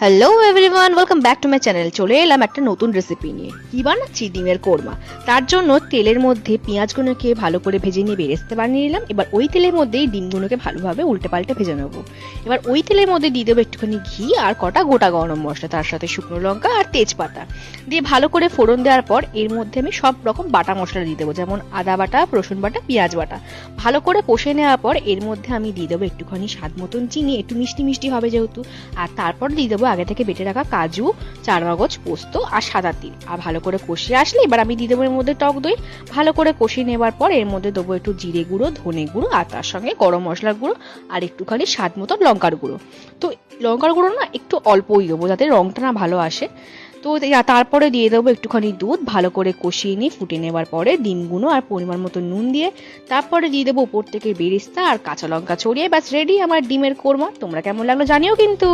Hello everyone, welcome back to my channel. চলে এলাম একটা নতুন রেসিপি নিয়ে। কি বানাচ্ছি? ডিমের কোরমা। তার জন্য তেলের মধ্যে পেঁয়াজগুলোকে ভালো করে ভেজে নিয়ে বেরেস্তা বানিয়ে নিলাম। এবার ওই তেলের মধ্যেই ডিমগুলোকে ভালোভাবে উল্টে পাল্টে ভেজে নেবো। এবার ওই তেলের মধ্যে দিয়ে দেবো একটুখানি ঘি আর কটা গোটা গরম মশলা, তার সাথে শুকনো লঙ্কা আর তেজপাতা দিয়ে ভালো করে ফোড়ন দেওয়ার পর এর মধ্যে আমি সব রকম বাটা মশলা দিয়ে দেবো, যেমন আদা বাটা, রসুন বাটা, পেঁয়াজ বাটা। ভালো করে কষে নেওয়ার পর এর মধ্যে আমি দিয়ে দেবো একটুখানি স্বাদ মতন চিনি, একটু মিষ্টি মিষ্টি হবে যেহেতু। আর তারপর দিয়ে দেবো আগে থেকে বেটে রাখা কাজু, চারমগজ, পোস্ত আর সাদা তিল। আর ভালো করে কষিয়ে আসলে এবার আমি দিয়ে দেবো এর মধ্যে টক দই। ভালো করে কষিয়ে নেবার পর এর মধ্যে দেবো একটু জিরে গুঁড়ো, ধনে গুঁড়ো আর তার সঙ্গে গরম মশলার গুঁড়ো আর একটুখানি স্বাদ মতো লঙ্কার গুঁড়ো। তো লঙ্কার গুঁড়ো না একটু অল্পই দেবো যাতে রংটা না ভালো আসে। তো তারপরে দিয়ে দেবো একটুখানি দুধ, ভালো করে কষিয়ে নিয়ে ফুটে নেবার পরে ডিমগুলো আর পরিমাণ মতো নুন দিয়ে তারপরে দিয়ে দেবো উপর থেকে বেরেস্তা আর কাঁচা লঙ্কা ছড়িয়ে। ব্যাস রেডি আমার ডিমের কোরমা। তোমরা কেমন লাগলো জানিও কিন্তু।